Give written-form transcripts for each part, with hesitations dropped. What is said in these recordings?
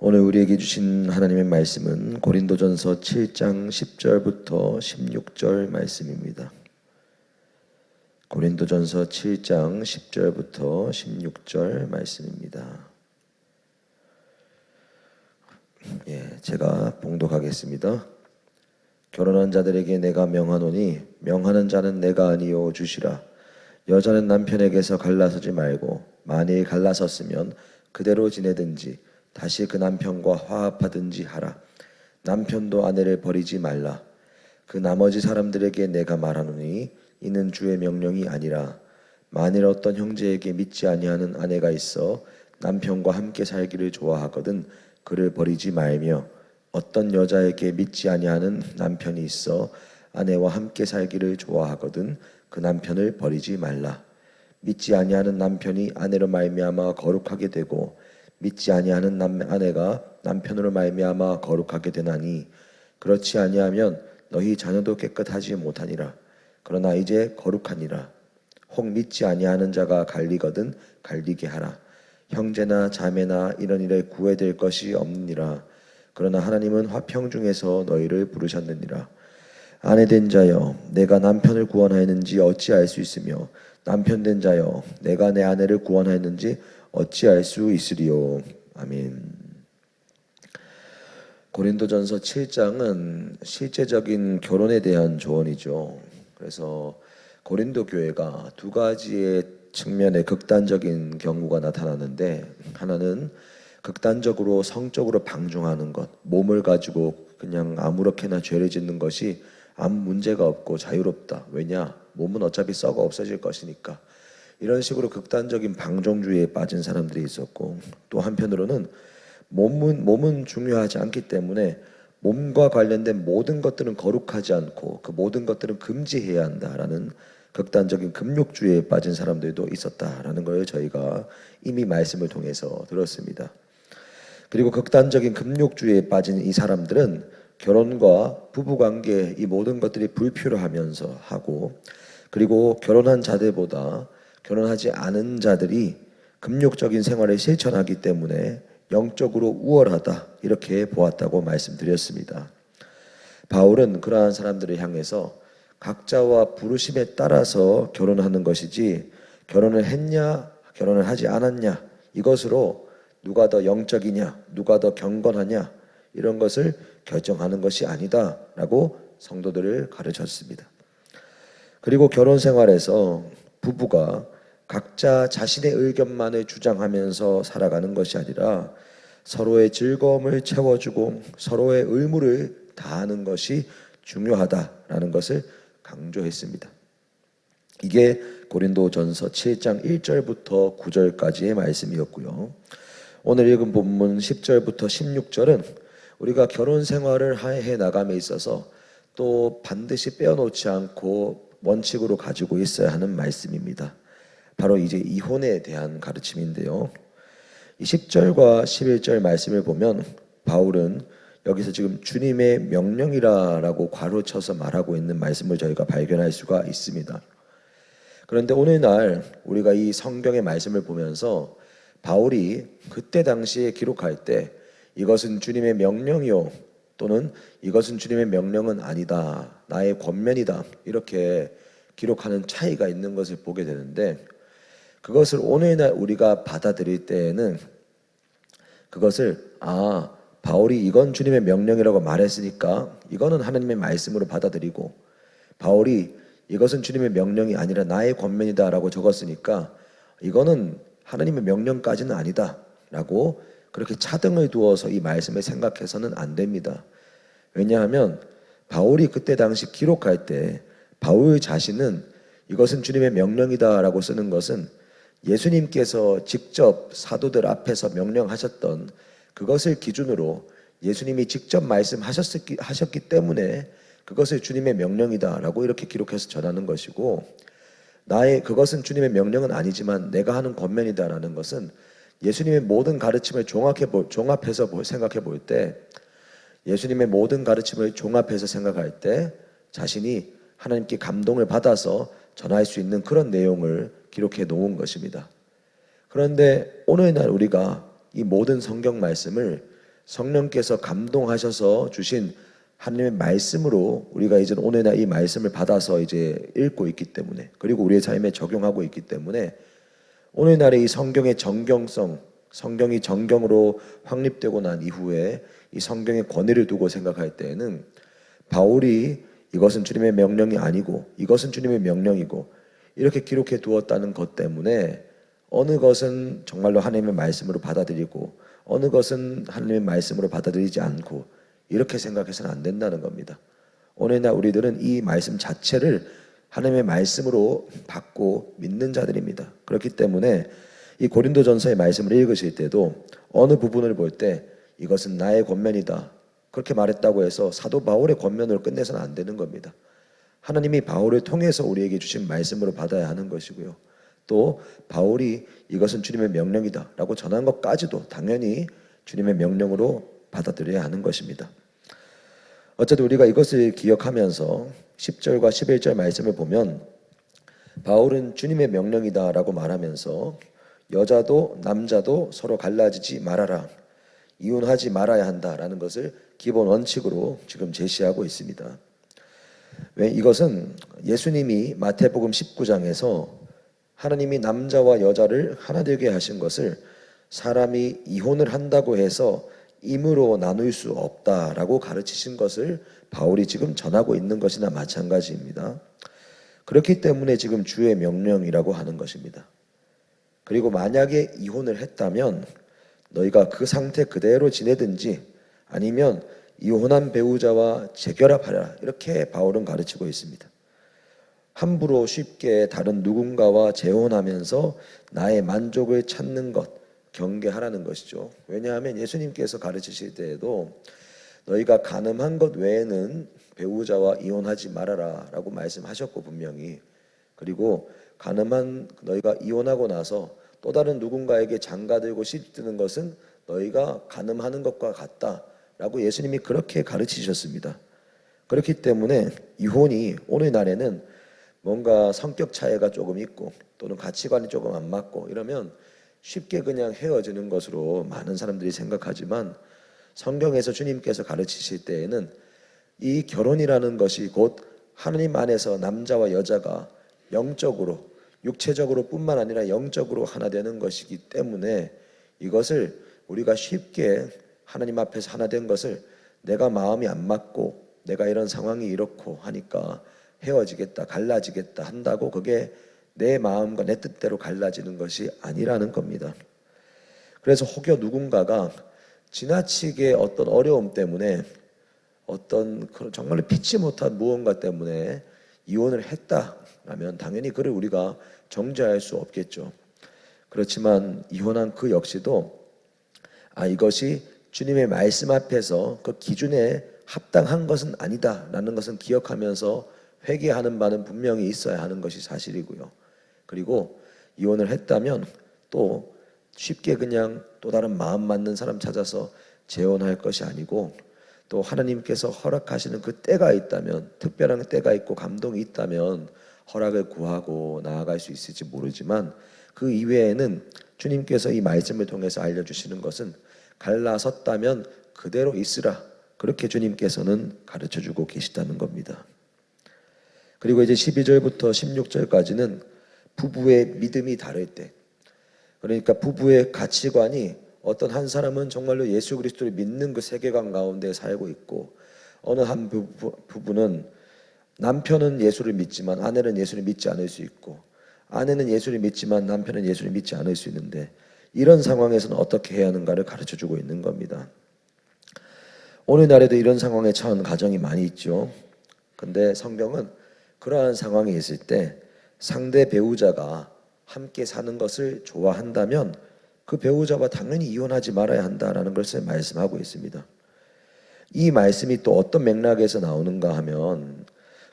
오늘 우리에게 주신 하나님의 말씀은 고린도전서 7장 10절부터 16절 말씀입니다. 고린도전서 7장 10절부터 16절 말씀입니다. 제가 봉독하겠습니다. 결혼한 자들에게 내가 명하노니 명하는 자는 내가 아니요 주시라. 여자는 남편에게서 갈라서지 말고 만일 갈라섰으면 그대로 지내든지 다시 그 남편과 화합하든지 하라. 남편도 아내를 버리지 말라. 그 나머지 사람들에게 내가 말하노니 이는 주의 명령이 아니라 만일 어떤 형제에게 믿지 아니하는 아내가 있어 남편과 함께 살기를 좋아하거든 그를 버리지 말며 어떤 여자에게 믿지 아니하는 남편이 있어 아내와 함께 살기를 좋아하거든 그 남편을 버리지 말라. 믿지 아니하는 남편이 아내로 말미암아 거룩하게 되고 믿지 아니하는 아내가 남편으로 말미암아 거룩하게 되나니 그렇지 아니하면 너희 자녀도 깨끗하지 못하니라. 그러나 이제 거룩하니라. 혹 믿지 아니하는 자가 갈리거든 갈리게 하라. 형제나 자매나 이런 일에 구애될 것이 없느니라. 그러나 하나님은 화평 중에서 너희를 부르셨느니라. 아내된 자여 내가 남편을 구원하였는지 어찌 알 수 있으며 남편된 자여 내가 내 아내를 구원하였는지 어찌 알 수 있으리요. 아멘. 고린도전서 7장은 실제적인 결혼에 대한 조언이죠. 그래서 고린도 교회가 두 가지의 측면의 극단적인 경우가 나타나는데, 하나는 극단적으로 성적으로 방종하는 것, 몸을 가지고 그냥 아무렇게나 죄를 짓는 것이 아무 문제가 없고 자유롭다. 왜냐? 몸은 어차피 썩어 없어질 것이니까. 이런 식으로 극단적인 방종주의에 빠진 사람들이 있었고, 또 한편으로는 몸은 중요하지 않기 때문에 몸과 관련된 모든 것들은 거룩하지 않고 그 모든 것들은 금지해야 한다라는 극단적인 금욕주의에 빠진 사람들도 있었다라는 걸 저희가 이미 말씀을 통해서 들었습니다. 그리고 극단적인 금욕주의에 빠진 이 사람들은 결혼과 부부관계 이 모든 것들이 불필요하면서 하고, 그리고 결혼한 자들보다 결혼하지 않은 자들이 금욕적인 생활을 실천하기 때문에 영적으로 우월하다 이렇게 보았다고 말씀드렸습니다. 바울은 그러한 사람들을 향해서 각자와 부르심에 따라서 결혼하는 것이지 결혼을 했냐 결혼을 하지 않았냐 이것으로 누가 더 영적이냐 누가 더 경건하냐 이런 것을 결정하는 것이 아니다라고 성도들을 가르쳤습니다. 그리고 결혼 생활에서 부부가 각자 자신의 의견만을 주장하면서 살아가는 것이 아니라 서로의 즐거움을 채워주고 서로의 의무를 다하는 것이 중요하다라는 것을 강조했습니다. 이게 고린도전서 7장 1절부터 9절까지의 말씀이었고요. 오늘 읽은 본문 10절부터 16절은 우리가 결혼 생활을 해 나감에 있어서 또 반드시 빼어놓지 않고 원칙으로 가지고 있어야 하는 말씀입니다. 바로 이제 이혼에 대한 가르침인데요. 이 10절과 11절 말씀을 보면 바울은 여기서 지금 주님의 명령이라고 괄호쳐서 말하고 있는 말씀을 저희가 발견할 수가 있습니다. 그런데 오늘날 우리가 이 성경의 말씀을 보면서 바울이 그때 당시에 기록할 때 이것은 주님의 명령이요 또는 이것은 주님의 명령은 아니다, 나의 권면이다 이렇게 기록하는 차이가 있는 것을 보게 되는데, 그것을 오늘날 우리가 받아들일 때에는 그것을 바울이 이건 주님의 명령이라고 말했으니까 이거는 하나님의 말씀으로 받아들이고, 바울이 이것은 주님의 명령이 아니라 나의 권면이다라고 적었으니까 이거는 하나님의 명령까지는 아니다 라고 그렇게 차등을 두어서 이 말씀을 생각해서는 안 됩니다. 왜냐하면 바울이 그때 당시 기록할 때 바울 자신은 이것은 주님의 명령이다 라고 쓰는 것은 예수님께서 직접 사도들 앞에서 명령하셨던 그것을 기준으로 예수님이 직접 말씀하셨기 때문에 그것을 주님의 명령이다 라고 이렇게 기록해서 전하는 것이고, 그것은 주님의 명령은 아니지만 내가 하는 권면이다 라는 것은 예수님의 모든 가르침을 종합해서 생각해 볼 때, 예수님의 모든 가르침을 종합해서 생각할 때 자신이 하나님께 감동을 받아서 전할 수 있는 그런 내용을 기록해 놓은 것입니다. 그런데 오늘날 우리가 이 모든 성경 말씀을 성령께서 감동하셔서 주신 하나님의 말씀으로 우리가 이제 오늘날 이 말씀을 받아서 이제 읽고 있기 때문에, 그리고 우리의 삶에 적용하고 있기 때문에 오늘날의 이 성경의 정경성, 성경이 정경으로 확립되고 난 이후에 이 성경의 권위를 두고 생각할 때에는 바울이 이것은 주님의 명령이 아니고 이것은 주님의 명령이고 이렇게 기록해 두었다는 것 때문에 어느 것은 정말로 하나님의 말씀으로 받아들이고 어느 것은 하나님의 말씀으로 받아들이지 않고 이렇게 생각해서는 안 된다는 겁니다. 오늘날 우리들은 이 말씀 자체를 하나님의 말씀으로 받고 믿는 자들입니다. 그렇기 때문에 이 고린도전서의 말씀을 읽으실 때도 어느 부분을 볼 때 이것은 나의 권면이다 그렇게 말했다고 해서 사도 바울의 권면으로 끝내서는 안 되는 겁니다. 하나님이 바울을 통해서 우리에게 주신 말씀으로 받아야 하는 것이고요. 또 바울이 이것은 주님의 명령이다 라고 전한 것까지도 당연히 주님의 명령으로 받아들여야 하는 것입니다. 어쨌든 우리가 이것을 기억하면서 10절과 11절 말씀을 보면 바울은 주님의 명령이다 라고 말하면서 여자도 남자도 서로 갈라지지 말아라, 이혼하지 말아야 한다라는 것을 기본 원칙으로 지금 제시하고 있습니다. 왜 이것은 예수님이 마태복음 19장에서 하나님이 남자와 여자를 하나 되게 하신 것을 사람이 이혼을 한다고 해서 임으로 나눌 수 없다라고 가르치신 것을 바울이 지금 전하고 있는 것이나 마찬가지입니다. 그렇기 때문에 지금 주의 명령이라고 하는 것입니다. 그리고 만약에 이혼을 했다면 너희가 그 상태 그대로 지내든지 아니면 이혼한 배우자와 재결합하라, 이렇게 바울은 가르치고 있습니다. 함부로 쉽게 다른 누군가와 재혼하면서 나의 만족을 찾는 것 경계하라는 것이죠. 왜냐하면 예수님께서 가르치실 때에도 너희가 간음한 것 외에는 배우자와 이혼하지 말아라 라고 말씀하셨고 분명히, 그리고 간음한 너희가 이혼하고 나서 또 다른 누군가에게 장가들고 시집드는 것은 너희가 간음하는 것과 같다 라고 예수님이 그렇게 가르치셨습니다. 그렇기 때문에 이혼이 오늘날에는 뭔가 성격 차이가 조금 있고 또는 가치관이 조금 안 맞고 이러면 쉽게 그냥 헤어지는 것으로 많은 사람들이 생각하지만, 성경에서 주님께서 가르치실 때에는 이 결혼이라는 것이 곧 하나님 안에서 남자와 여자가 영적으로, 육체적으로 뿐만 아니라 영적으로 하나 되는 것이기 때문에 이것을 우리가 쉽게 하나님 앞에서 하나 된 것을 내가 마음이 안 맞고 내가 이런 상황이 이렇고 하니까 헤어지겠다, 갈라지겠다 한다고 그게 내 마음과 내 뜻대로 갈라지는 것이 아니라는 겁니다. 그래서 혹여 누군가가 지나치게 어떤 어려움 때문에 어떤 정말로 피치 못한 무언가 때문에 이혼을 했다라면 당연히 그를 우리가 정죄할 수 없겠죠. 그렇지만 이혼한 그 역시도 이것이 주님의 말씀 앞에서 그 기준에 합당한 것은 아니다라는 것은 기억하면서 회개하는 바는 분명히 있어야 하는 것이 사실이고요. 그리고 이혼을 했다면 또 쉽게 그냥 또 다른 마음 맞는 사람 찾아서 재혼할 것이 아니고, 또 하나님께서 허락하시는 그 때가 있다면, 특별한 때가 있고 감동이 있다면 허락을 구하고 나아갈 수 있을지 모르지만, 그 이외에는 주님께서 이 말씀을 통해서 알려주시는 것은 갈라섰다면 그대로 있으라, 그렇게 주님께서는 가르쳐주고 계시다는 겁니다. 그리고 이제 12절부터 16절까지는 부부의 믿음이 다를 때, 그러니까 부부의 가치관이 어떤 한 사람은 정말로 예수 그리스도를 믿는 그 세계관 가운데 살고 있고, 어느 한 부부는 남편은 예수를 믿지만 아내는 예수를 믿지 않을 수 있고, 아내는 예수를 믿지만 남편은 예수를 믿지 않을 수 있는데, 이런 상황에서는 어떻게 해야 하는가를 가르쳐주고 있는 겁니다. 오늘날에도 이런 상황에 처한 가정이 많이 있죠. 근데 성경은 그러한 상황이 있을 때 상대 배우자가 함께 사는 것을 좋아한다면 그 배우자와 당연히 이혼하지 말아야 한다라는 것을 말씀하고 있습니다. 이 말씀이 또 어떤 맥락에서 나오는가 하면,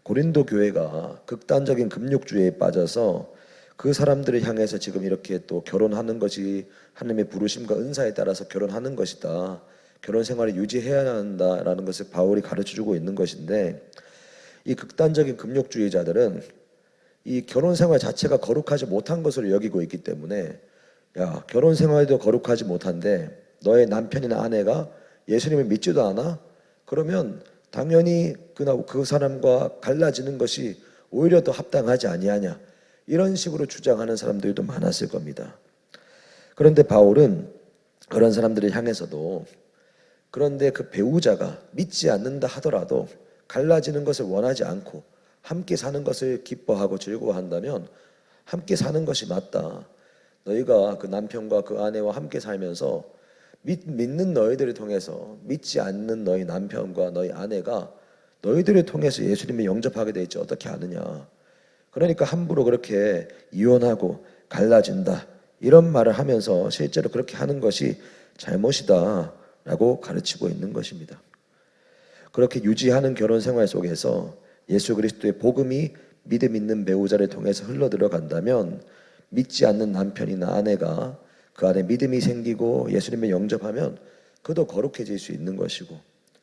고린도 교회가 극단적인 금욕주의에 빠져서 그 사람들을 향해서 지금 이렇게 또 결혼하는 것이 하나님의 부르심과 은사에 따라서 결혼하는 것이다, 결혼 생활을 유지해야 한다라는 것을 바울이 가르쳐주고 있는 것인데, 이 극단적인 금욕주의자들은 이 결혼 생활 자체가 거룩하지 못한 것으로 여기고 있기 때문에, 야, 결혼 생활도 거룩하지 못한데 너의 남편이나 아내가 예수님을 믿지도 않아? 그러면 당연히 그 사람과 갈라지는 것이 오히려 더 합당하지 아니하냐, 이런 식으로 주장하는 사람들도 많았을 겁니다. 그런데 바울은 그런 사람들을 향해서도, 그런데 그 배우자가 믿지 않는다 하더라도 갈라지는 것을 원하지 않고 함께 사는 것을 기뻐하고 즐거워한다면 함께 사는 것이 맞다. 너희가 그 남편과 그 아내와 함께 살면서 믿는 너희들을 통해서 믿지 않는 너희 남편과 너희 아내가 너희들을 통해서 예수님을 영접하게 돼 있지 어떻게 아느냐. 그러니까 함부로 그렇게 이혼하고 갈라진다, 이런 말을 하면서 실제로 그렇게 하는 것이 잘못이다 라고 가르치고 있는 것입니다. 그렇게 유지하는 결혼 생활 속에서 예수 그리스도의 복음이 믿음 있는 배우자를 통해서 흘러 들어간다면 믿지 않는 남편이나 아내가 그 안에 믿음이 생기고 예수님을 영접하면 그도 거룩해질 수 있는 것이고,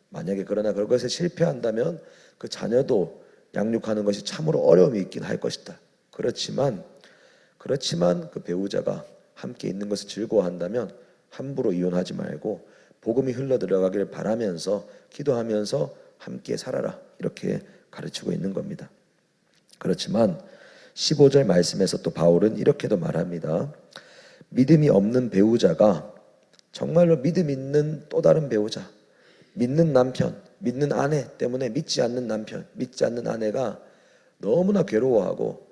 만약에 그러나 그것에 실패한다면 그 자녀도 양육하는 것이 참으로 어려움이 있긴 할 것이다. 그렇지만 그 배우자가 함께 있는 것을 즐거워한다면 함부로 이혼하지 말고 복음이 흘러 들어가기를 바라면서 기도하면서 함께 살아라, 이렇게 가르치고 있는 겁니다. 그렇지만 15절 말씀에서 또 바울은 이렇게도 말합니다. 믿음이 없는 배우자가 정말로 믿음 있는 또 다른 배우자, 믿는 남편, 믿는 아내 때문에 믿지 않는 남편, 믿지 않는 아내가 너무나 괴로워하고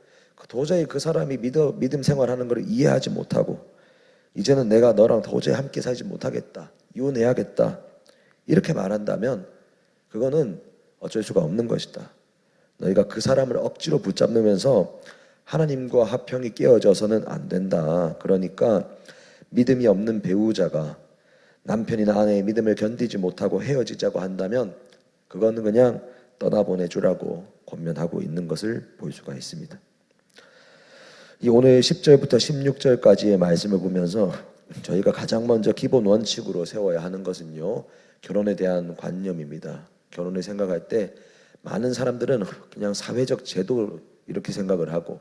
도저히 그 사람이 믿음 생활하는 것을 이해하지 못하고 이제는 내가 너랑 도저히 함께 살지 못하겠다, 이혼해야겠다, 이렇게 말한다면 그거는 어쩔 수가 없는 것이다. 너희가 그 사람을 억지로 붙잡으면서 하나님과 화평이 깨어져서는 안 된다. 그러니까 믿음이 없는 배우자가 남편이나 아내의 믿음을 견디지 못하고 헤어지자고 한다면 그거는 그냥 떠나보내주라고 권면하고 있는 것을 볼 수가 있습니다. 이 오늘 10절부터 16절까지의 말씀을 보면서 저희가 가장 먼저 기본 원칙으로 세워야 하는 것은요, 결혼에 대한 관념입니다. 결혼을 생각할 때 많은 사람들은 그냥 사회적 제도 이렇게 생각을 하고,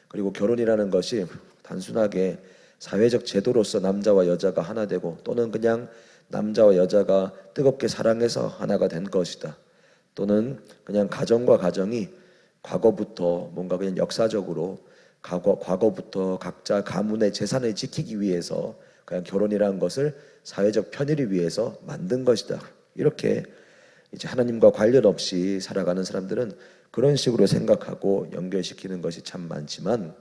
그리고 결혼이라는 것이 단순하게 사회적 제도로서 남자와 여자가 하나 되고 또는 그냥 남자와 여자가 뜨겁게 사랑해서 하나가 된 것이다, 또는 그냥 가정과 가정이 과거부터 뭔가 그냥 역사적으로 과거부터 각자 가문의 재산을 지키기 위해서 그냥 결혼이라는 것을 사회적 편의를 위해서 만든 것이다, 이렇게 이제 하나님과 관련 없이 살아가는 사람들은 그런 식으로 생각하고 연결시키는 것이 참 많지만,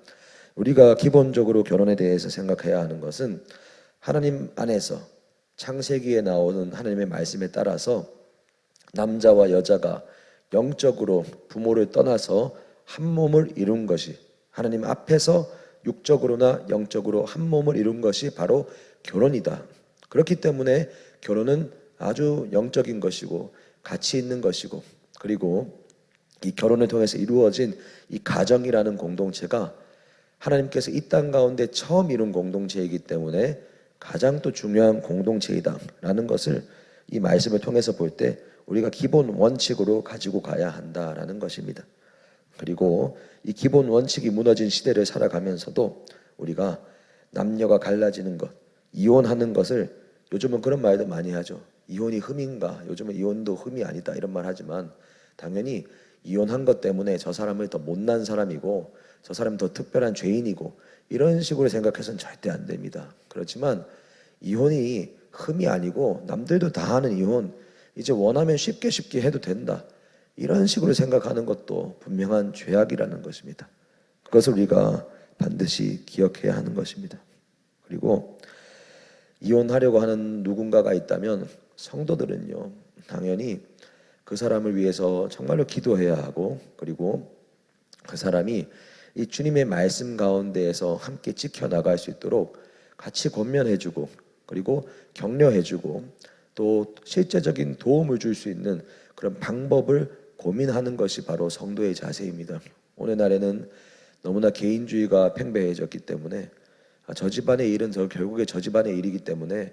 우리가 기본적으로 결혼에 대해서 생각해야 하는 것은 하나님 안에서 창세기에 나오는 하나님의 말씀에 따라서 남자와 여자가 영적으로 부모를 떠나서 한 몸을 이룬 것이, 하나님 앞에서 육적으로나 영적으로 한 몸을 이룬 것이 바로 결혼이다. 그렇기 때문에 결혼은 아주 영적인 것이고 가치 있는 것이고, 그리고 이 결혼을 통해서 이루어진 이 가정이라는 공동체가 하나님께서 이 땅 가운데 처음 이룬 공동체이기 때문에 가장 또 중요한 공동체이다라는 것을 이 말씀을 통해서 볼 때 우리가 기본 원칙으로 가지고 가야 한다라는 것입니다. 그리고 이 기본 원칙이 무너진 시대를 살아가면서도 우리가 남녀가 갈라지는 것, 이혼하는 것을, 요즘은 그런 말도 많이 하죠. 이혼이 흠인가? 요즘은 이혼도 흠이 아니다, 이런 말 하지만 당연히 이혼한 것 때문에 저 사람을 더 못난 사람이고 저 사람 더 특별한 죄인이고 이런 식으로 생각해서는 절대 안 됩니다. 그렇지만 이혼이 흠이 아니고 남들도 다 하는 이혼, 이제 원하면 쉽게 해도 된다, 이런 식으로 생각하는 것도 분명한 죄악이라는 것입니다. 그것을 우리가 반드시 기억해야 하는 것입니다. 그리고 이혼하려고 하는 누군가가 있다면 성도들은요, 당연히 그 사람을 위해서 정말로 기도해야 하고, 그리고 그 사람이 이 주님의 말씀 가운데에서 함께 지켜나갈 수 있도록 같이 권면해주고, 그리고 격려해주고, 또 실제적인 도움을 줄 수 있는 그런 방법을 고민하는 것이 바로 성도의 자세입니다. 오늘날에는 너무나 개인주의가 팽배해졌기 때문에 저 집안의 일은 결국에 저 집안의 일이기 때문에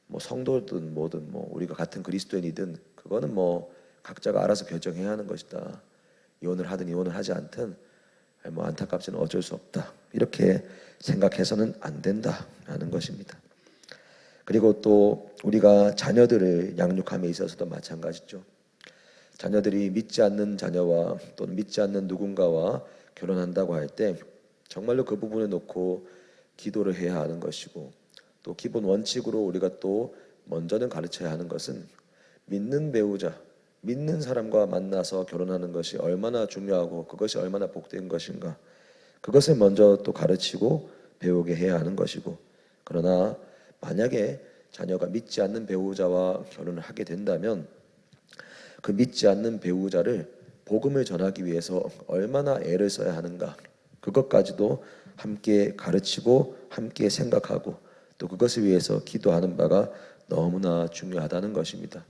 뭐 성도든 뭐든 뭐 우리가 같은 그리스도인이든 그거는 뭐 각자가 알아서 결정해야 하는 것이다, 이혼을 하든 이혼을 하지 않든 뭐 안타깝지는 어쩔 수 없다, 이렇게 생각해서는 안 된다라는 것입니다. 그리고 또 우리가 자녀들을 양육함에 있어서도 마찬가지죠. 자녀들이 믿지 않는 자녀와 또는 믿지 않는 누군가와 결혼한다고 할 때 정말로 그 부분을 놓고 기도를 해야 하는 것이고, 또 기본 원칙으로 우리가 또 먼저는 가르쳐야 하는 것은 믿는 배우자, 믿는 사람과 만나서 결혼하는 것이 얼마나 중요하고 그것이 얼마나 복된 것인가, 그것을 먼저 또 가르치고 배우게 해야 하는 것이고, 그러나 만약에 자녀가 믿지 않는 배우자와 결혼을 하게 된다면 그 믿지 않는 배우자를 복음을 전하기 위해서 얼마나 애를 써야 하는가, 그것까지도 함께 가르치고 함께 생각하고 또 그것을 위해서 기도하는 바가 너무나 중요하다는 것입니다.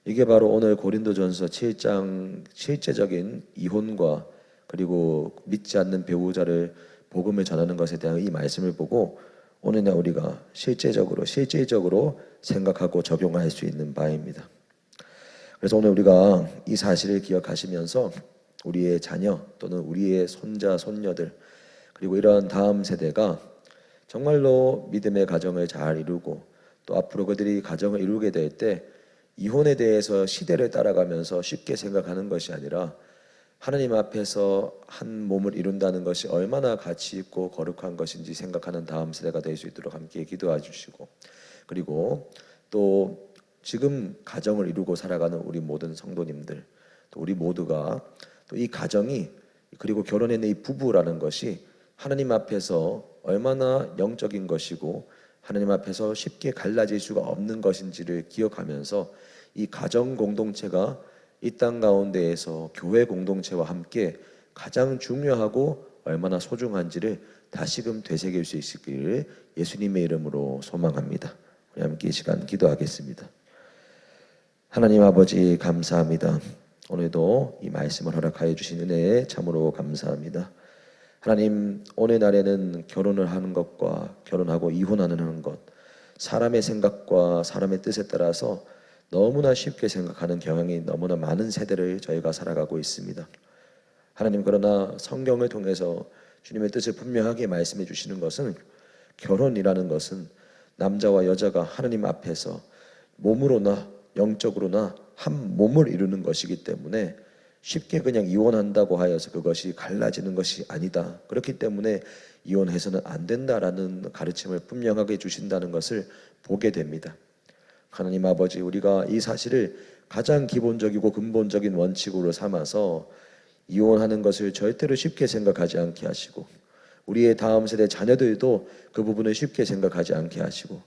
이게 바로 오늘 고린도전서 7장 실제적인 이혼과 그리고 믿지 않는 배우자를 복음을 전하는 것에 대한 이 말씀을 보고 오늘날 우리가 실질적으로 생각하고 적용할 수 있는 바입니다. 그래서 오늘 우리가 이 사실을 기억하시면서 우리의 자녀 또는 우리의 손자, 손녀들, 그리고 이러한 다음 세대가 정말로 믿음의 가정을 잘 이루고 또 앞으로 그들이 가정을 이루게 될 때 이혼에 대해서 시대를 따라가면서 쉽게 생각하는 것이 아니라 하나님 앞에서 한 몸을 이룬다는 것이 얼마나 가치 있고 거룩한 것인지 생각하는 다음 세대가 될 수 있도록 함께 기도해 주시고, 그리고 또 지금 가정을 이루고 살아가는 우리 모든 성도님들, 또 우리 모두가 또 이 가정이, 그리고 결혼했는 이 부부라는 것이 하나님 앞에서 얼마나 영적인 것이고 하나님 앞에서 쉽게 갈라질 수가 없는 것인지를 기억하면서 이 가정 공동체가 이 땅 가운데에서 교회 공동체와 함께 가장 중요하고 얼마나 소중한지를 다시금 되새길 수 있기를 예수님의 이름으로 소망합니다. 우리 함께 이 시간 기도하겠습니다. 하나님 아버지 감사합니다. 오늘도 이 말씀을 허락하여 주신 은혜에 참으로 감사합니다. 하나님, 오늘날에는 결혼을 하는 것과 결혼하고 이혼하는 것, 사람의 생각과 사람의 뜻에 따라서 너무나 쉽게 생각하는 경향이 너무나 많은 세대를 저희가 살아가고 있습니다. 하나님, 그러나 성경을 통해서 주님의 뜻을 분명하게 말씀해 주시는 것은 결혼이라는 것은 남자와 여자가 하나님 앞에서 몸으로나 영적으로나 한 몸을 이루는 것이기 때문에 쉽게 그냥 이혼한다고 하여서 그것이 갈라지는 것이 아니다. 그렇기 때문에 이혼해서는 안 된다라는 가르침을 분명하게 주신다는 것을 보게 됩니다. 하나님 아버지, 우리가 이 사실을 가장 기본적이고 근본적인 원칙으로 삼아서 이혼하는 것을 절대로 쉽게 생각하지 않게 하시고, 우리의 다음 세대 자녀들도 그 부분을 쉽게 생각하지 않게 하시고,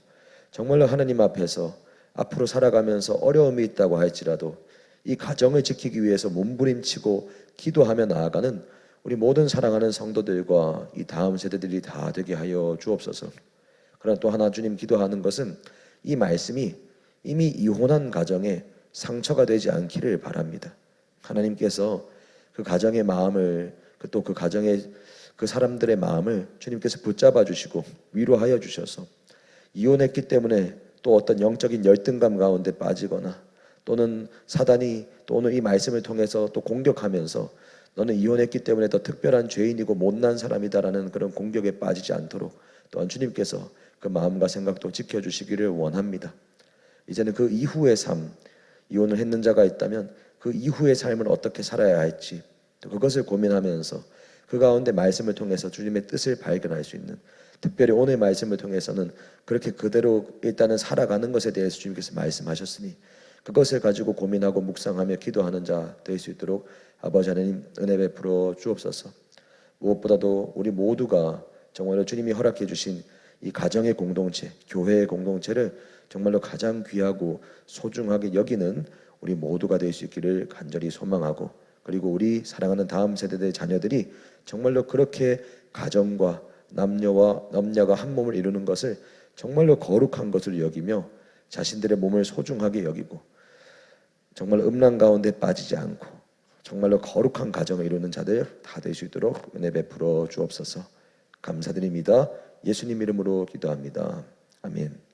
정말로 하나님 앞에서 앞으로 살아가면서 어려움이 있다고 할지라도 이 가정을 지키기 위해서 몸부림치고 기도하며 나아가는 우리 모든 사랑하는 성도들과 이 다음 세대들이 다 되게 하여 주옵소서. 그러나 또 하나 주님 기도하는 것은 이 말씀이 이미 이혼한 가정에 상처가 되지 않기를 바랍니다. 하나님께서 그 가정의 마음을, 또 그 가정의 그 사람들의 마음을 주님께서 붙잡아 주시고 위로하여 주셔서 이혼했기 때문에 또 어떤 영적인 열등감 가운데 빠지거나 또는 사단이 또 오늘 이 말씀을 통해서 또 공격하면서 너는 이혼했기 때문에 더 특별한 죄인이고 못난 사람이다라는 그런 공격에 빠지지 않도록 또한 주님께서 그 마음과 생각도 지켜주시기를 원합니다. 이제는 그 이후의 삶, 이혼을 했는 자가 있다면 그 이후의 삶을 어떻게 살아야 할지 또 그것을 고민하면서 그 가운데 말씀을 통해서 주님의 뜻을 발견할 수 있는, 특별히 오늘 말씀을 통해서는 그렇게 그대로 일단은 살아가는 것에 대해서 주님께서 말씀하셨으니 그것을 가지고 고민하고 묵상하며 기도하는 자 될 수 있도록 아버지 하나님 은혜 베풀어 주옵소서. 무엇보다도 우리 모두가 정말로 주님이 허락해 주신 이 가정의 공동체, 교회의 공동체를 정말로 가장 귀하고 소중하게 여기는 우리 모두가 될 수 있기를 간절히 소망하고, 그리고 우리 사랑하는 다음 세대의 자녀들이 정말로 그렇게 가정과 남녀가 한 몸을 이루는 것을 정말로 거룩한 것으로 여기며 자신들의 몸을 소중하게 여기고 정말 음란 가운데 빠지지 않고 정말로 거룩한 가정을 이루는 자들 다 될 수 있도록 은혜 베풀어 주옵소서. 감사드립니다. 예수님 이름으로 기도합니다. 아멘.